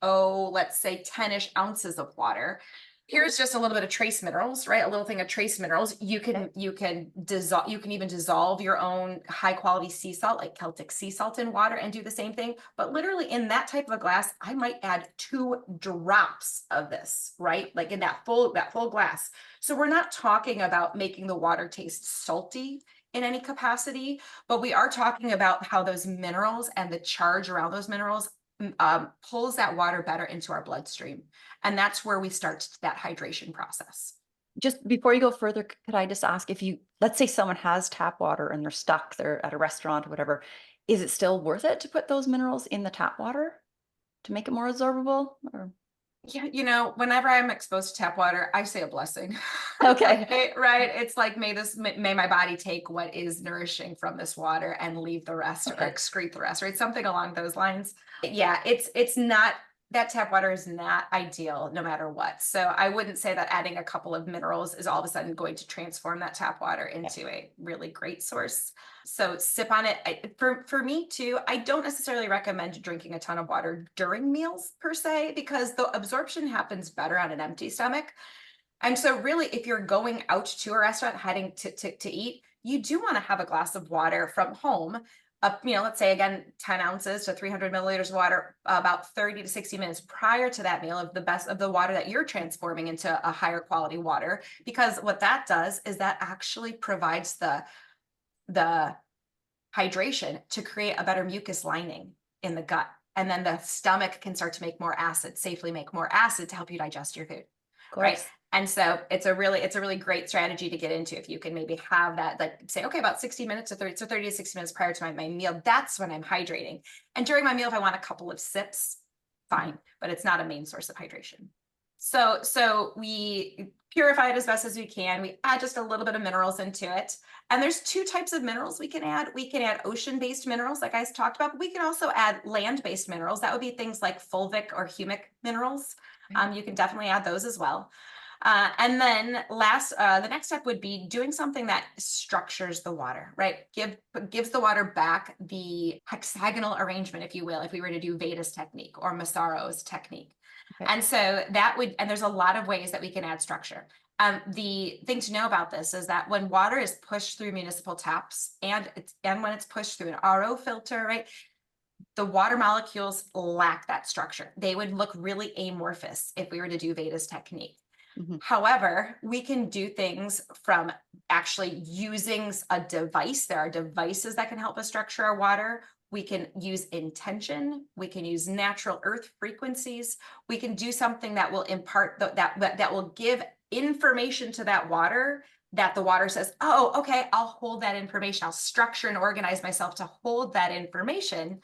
/ let's say 10-ish ounces of water. Here's just a little bit of trace minerals, right? A little thing of trace minerals. You can dissolve, you can even dissolve your own high quality sea salt, like Celtic sea salt, in water and do the same thing. But literally in that type of a glass, I might add 2 drops of this, right? Like in that full glass. So we're not talking about making the water taste salty in any capacity, but we are talking about how those minerals and the charge around those minerals pulls that water better into our bloodstream. And that's where we start that hydration process. Just before you go further, could I just ask, let's say someone has tap water and they're at a restaurant or whatever, is it still worth it to put those minerals in the tap water to make it more absorbable? Or? Yeah, whenever I'm exposed to tap water, I say a blessing. Okay. Right. It's like, may my body take what is nourishing from this water and leave the rest, or excrete the rest, right? Something along those lines. Yeah, it's not that tap water is not ideal no matter what. So I wouldn't say that adding a couple of minerals is all of a sudden going to transform that tap water into a really great source. So sip on it. For me too, I don't necessarily recommend drinking a ton of water during meals per se, because the absorption happens better on an empty stomach. And so really, if you're going out to a restaurant heading to eat, you do want to have a glass of water from home. Let's say again, 10 ounces to 300 milliliters of water, about 30 to 60 minutes prior to that meal, of the best of the water that you're transforming into a higher quality water. Because what that does is that actually provides the hydration to create a better mucus lining in the gut. And then the stomach can start to make more acid, safely make more acid to help you digest your food. Right. And so it's a really great strategy to get into if you can maybe have that, like say, okay, about 60 minutes to 30 to 60 minutes prior to my meal, that's when I'm hydrating. And during my meal, if I want a couple of sips, fine, but it's not a main source of hydration. So we purify it as best as we can. We add just a little bit of minerals into it. And there's two types of minerals we can add. We can add ocean-based minerals, like I talked about, but we can also add land-based minerals. That would be things like fulvic or humic minerals. You can definitely add those as well. And then the next step would be doing something that structures the water, right? Gives the water back the hexagonal arrangement, if you will, if we were to do Veda's technique or Massaro's technique. Okay. And so and there's a lot of ways that we can add structure. The thing to know about this is that when water is pushed through municipal taps and when it's pushed through an RO filter, right? The water molecules lack that structure. They would look really amorphous if we were to do Veda's technique. Mm-hmm. However, we can do things from actually using a device. There are devices that can help us structure our water. We can use intention. We can use natural earth frequencies. We can do something that will impart that will give information to that water, that the water says, oh, okay, I'll hold that information. I'll structure and organize myself to hold that information.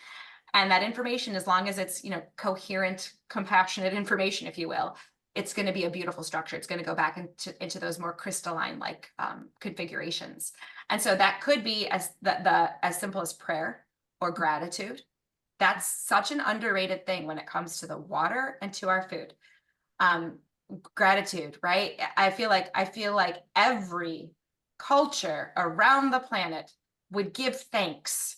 And that information, as long as it's, coherent, compassionate information, if you will, it's going to be a beautiful structure. It's going to go back into those more crystalline like configurations. And so that could be as simple as prayer or gratitude. That's such an underrated thing when it comes to the water and to our food. Gratitude, right? I feel like every culture around the planet would give thanks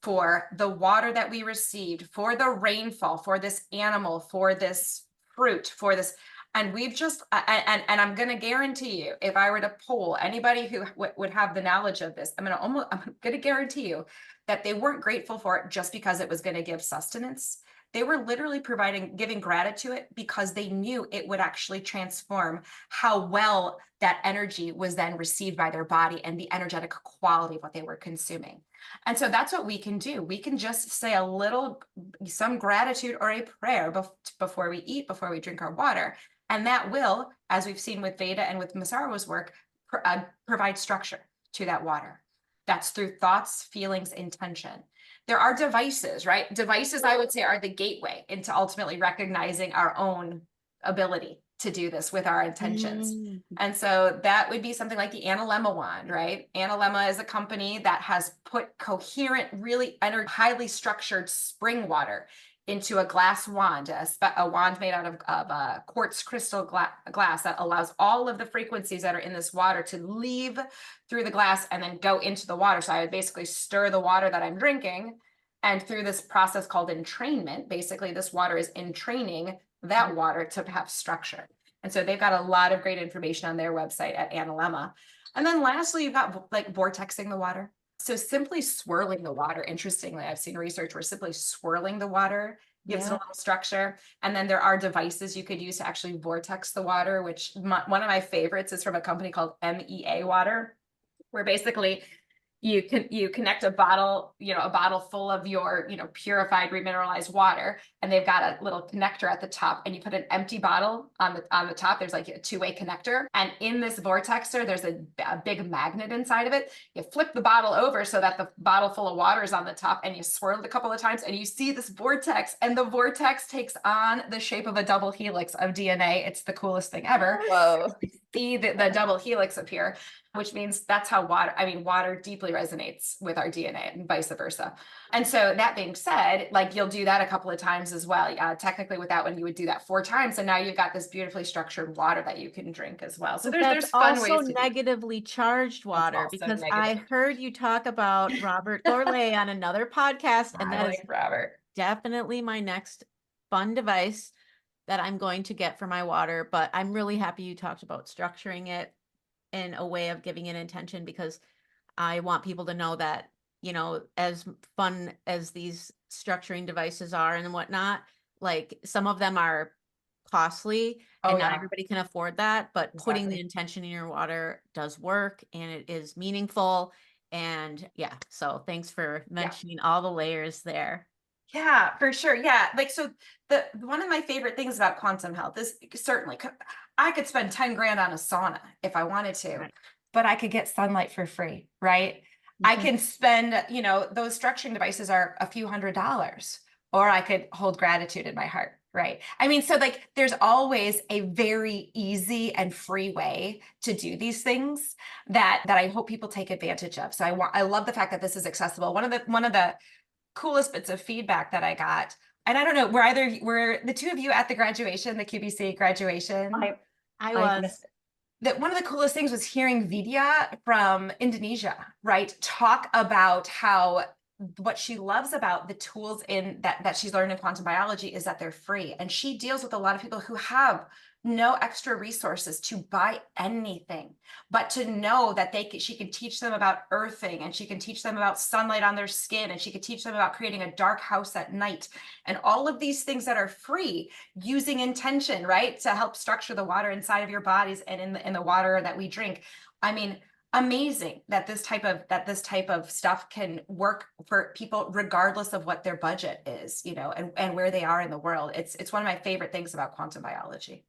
for the water that we received, for the rainfall, for this animal, for this fruit, for this. And we've just, and I'm going to guarantee you, if I were to poll anybody who would have the knowledge of this, I'm going to guarantee you that they weren't grateful for it just because it was going to give sustenance. They were literally giving gratitude to it because they knew it would actually transform how well that energy was then received by their body and the energetic quality of what they were consuming. And so that's what we can do. We can just say some gratitude or a prayer before we eat, before we drink our water. And that will, as we've seen with Veda and with Massaro's work, provide structure to that water. That's through thoughts, feelings, intention. There are devices, right? Devices, I would say, are the gateway into ultimately recognizing our own ability to do this with our intentions. And so that would be something like the nnEMFs wand, right? nnEMFs is a company that has put coherent, really highly structured spring water into a glass wand, a wand made out of quartz crystal glass that allows all of the frequencies that are in this water to leave through the glass and then go into the water. So I would basically stir the water that I'm drinking, and through this process called entrainment, basically this water is entraining that water to have structure. And so they've got a lot of great information on their website at nnEMFs. And then lastly, you've got like vortexing the water. So simply swirling the water. Interestingly, I've seen research where simply swirling the water gives it a little structure. And then there are devices you could use to actually vortex the water, which one of my favorites is from a company called MEA Water, where basically you connect a bottle full of your, purified, remineralized water, and they've got a little connector at the top, and you put an empty bottle on the top. There's like a two-way connector. And in this vortexer, there's a big magnet inside of it. You flip the bottle over so that the bottle full of water is on the top, and you swirl it a couple of times, and you see this vortex, and the vortex takes on the shape of a double helix of DNA. It's the coolest thing ever. Whoa. see the double helix appear, which means that's how water deeply resonates with our DNA and vice versa. And so that being said, like you'll do that a couple of times as well. Technically with that one, you would do that 4 times. And now you've got this beautifully structured water that you can drink as well. So But there's that's fun also ways to do it. negatively charged water, also because I negative. heard you talk about Robert Gourlay on another podcast, and I that is like Robert. definitely my next fun device that I'm going to get for my water. But I'm really happy you talked about structuring it in a way of giving it intention, because I want people to know that, you know, as fun as these structuring devices are and whatnot, like some of them are costly Oh and not yeah, everybody can afford that, but putting the exactly. intention in your water does work and it is meaningful. And yeah, so thanks for Yeah. mentioning all the layers there. Yeah, for sure. Yeah. Like, so the one of my favorite things about quantum health is certainly I could spend 10 grand on a sauna if I wanted to, Right. but I could get sunlight for free, right? I Mhm. can spend, you know, those structuring devices are a few $100s, or I could hold gratitude in my heart, right? I mean, so like there's always a very easy and free way to do these things that I hope people take advantage of. So I love the fact that this is accessible. One of the coolest bits of feedback that I got. And I don't know, were the two of you at the graduation, the QBC graduation? I I was. missed it. That one of the coolest things was hearing Vidya from Indonesia, right? Talk about how what she loves about the tools in that she's learned in quantum biology is that they're free. And she deals with a lot of people who have no extra resources to buy anything, but to know that she can teach them about earthing, and she can teach them about sunlight on their skin, and she can teach them about creating a dark house at night, and all of these things that are free, using intention, right, to help structure the water inside of your bodies and in the water that we drink. I mean, amazing that this type of stuff can work for people regardless of what their budget is, you know, and where they are in the world. It's one of my favorite things about quantum biology.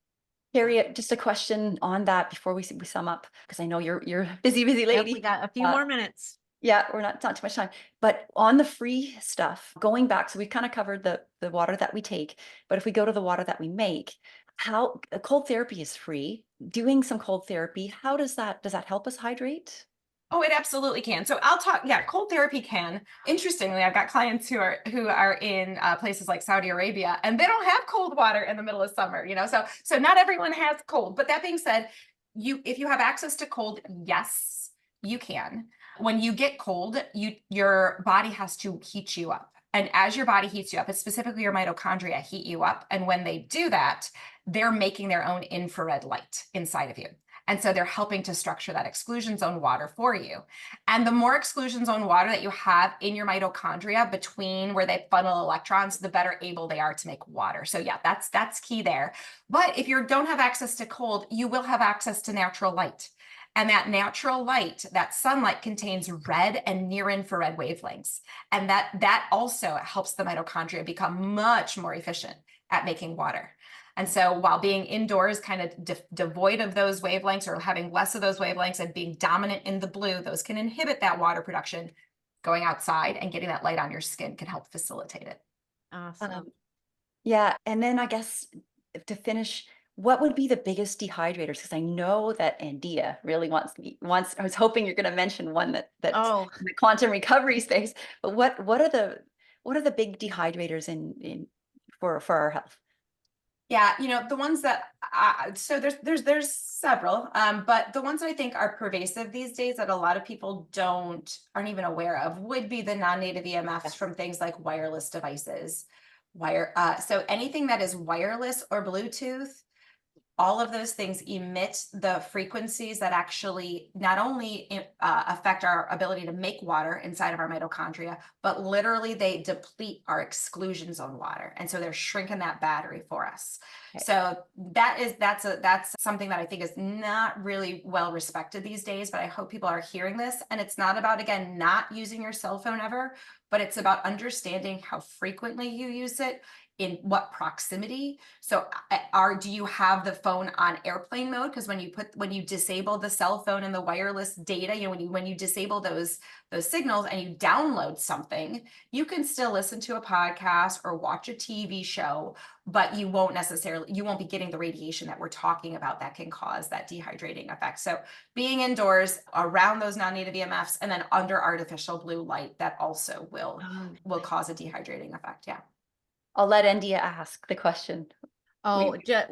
Carrie, just a question on that before we sum up, because I know you're a busy Yep, lady. we got a few more minutes. Yeah, we're not too much time. But on the free stuff, going back, so we've kind of covered the water that we take, but if we go to the water that we make, how cold therapy is free. Doing some cold therapy, how does that help us hydrate? Oh, it absolutely can. So I'll talk. Yeah, cold therapy can. Interestingly, I've got clients who are in places like Saudi Arabia, and they don't have cold water in the middle of summer. You know, so not everyone has cold. But that being said, if you have access to cold, yes, you can. When you get cold, your body has to heat you up. And as your body heats you up, it's specifically your mitochondria heat you up. And when they do that, they're making their own infrared light inside of you. And so they're helping to structure that exclusion zone water for you. And the more exclusion zone water that you have in your mitochondria between where they funnel electrons, the better able they are to make water. So yeah, that's key there. But if you don't have access to cold, you will have access to natural light. And that natural light, that sunlight, contains red and near infrared wavelengths. And that also helps the mitochondria become much more efficient at making water. And so while being indoors kind of devoid of those wavelengths, or having less of those wavelengths and being dominant in the blue, those can inhibit that water production. Going outside and getting that light on your skin can help facilitate it. Awesome. Yeah, and then I guess to finish, what would be the biggest dehydrators? Because I know that Andeea really wants. I was hoping you're going to mention one that's Oh, in the quantum recovery space. But what are the big dehydrators in for our health? Yeah, you know, the ones that so there's several, but the ones that I think are pervasive these days that a lot of people aren't even aware of would be the non-native EMFs from things like wireless devices. So anything that is wireless or Bluetooth, all of those things emit the frequencies that actually not only affect our ability to make water inside of our mitochondria, but literally they deplete our exclusion zone water. And so they're shrinking that battery for us. Okay. So that's something that I think is not really well respected these days, but I hope people are hearing this. And it's not about, again, not using your cell phone ever, but it's about understanding how frequently you use it in what proximity. So do you have the phone on airplane mode? Because when you disable the cell phone and the wireless data, when you disable those signals and you download something, you can still listen to a podcast or watch a TV show, but you won't be getting the radiation that we're talking about that can cause that dehydrating effect. So being indoors around those non-native EMFs and then under artificial blue light, that also will cause a dehydrating effect. Yeah. I'll let Andeea ask the question. Oh, just,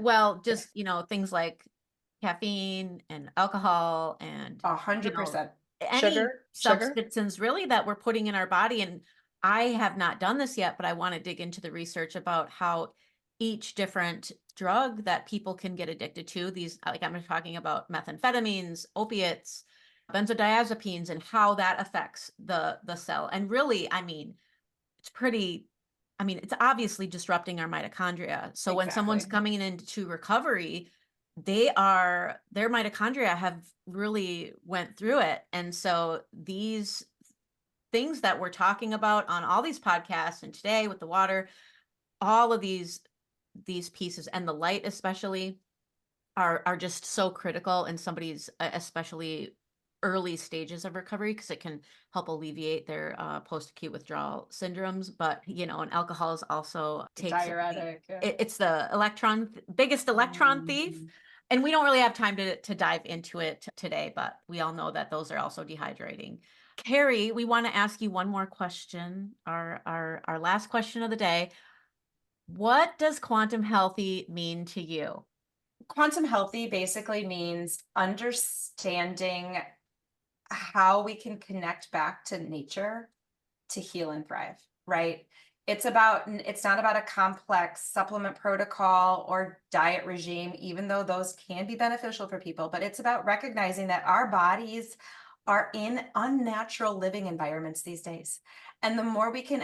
things like caffeine and alcohol and 100%. any Sugar? substances really that we're putting in our body. And I have not done this yet, but I want to dig into the research about how each different drug that people can get addicted to, these, like I'm talking about methamphetamines, opiates, benzodiazepines, and how that affects the cell. And really, it's obviously disrupting our mitochondria. So when someone's coming into recovery, their mitochondria have really went through it. And so these things that we're talking about on all these podcasts and today with the water, all of these pieces and the light especially are just so critical in somebody's especially early stages of recovery, because it can help alleviate their post-acute withdrawal syndromes. But and alcohol is also diuretic. It's the biggest electron thief, and we don't really have time to dive into it today, but we all know that those are also dehydrating. Carrie, we want to ask you one more question, our last question of the day. What does quantum healthy mean to you? Quantum healthy basically means understanding how we can connect back to nature to heal and thrive, right? It's not about a complex supplement protocol or diet regime, even though those can be beneficial for people, but it's about recognizing that our bodies are in unnatural living environments these days. And the more we can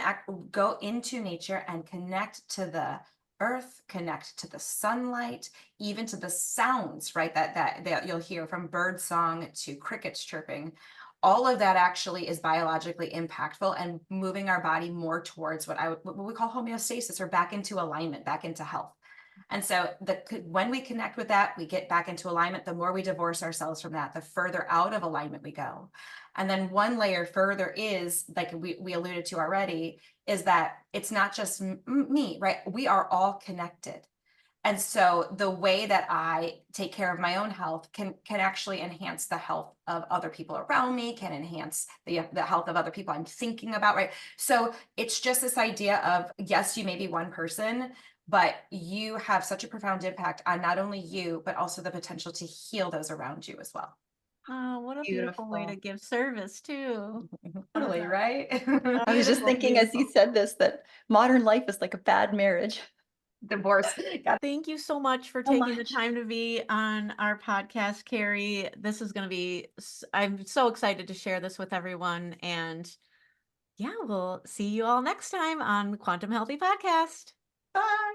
go into nature and connect to the earth, connect to the sunlight, even to the sounds, right, that you'll hear, from bird song to crickets chirping, all of that actually is biologically impactful and moving our body more towards what we call homeostasis, or back into alignment, back into health. And so when we connect with that, we get back into alignment. The more we divorce ourselves from that, the further out of alignment we go. And then one layer further is, like we alluded to already, is that it's not just me, right? We are all connected. And so the way that I take care of my own health can actually enhance the health of other people around me, can enhance the health of other people I'm thinking about, right? So it's just this idea of, yes, you may be one person, but you have such a profound impact on not only you, but also the potential to heal those around you as well. Oh, what a beautiful way to give service too. Totally, right? I was just thinking as you said this, that modern life is like a bad marriage. Divorce. Thank you so much for taking the time to be on our podcast, Carrie. This is going to be, I'm so excited to share this with everyone. And yeah, we'll see you all next time on Quantum Healthy Podcast. Bye.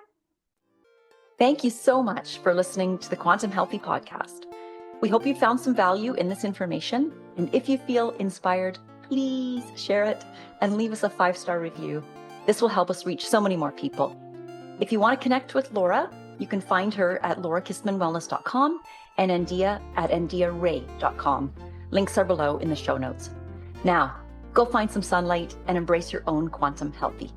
Thank you so much for listening to the Quantum Healthy Podcast. We hope you found some value in this information. And if you feel inspired, please share it and leave us a 5-star review. This will help us reach so many more people. If you want to connect with Laura, you can find her at laurakistmanwellness.com and Andeea at andeearay.com. Links are below in the show notes. Now, go find some sunlight and embrace your own quantum healthy.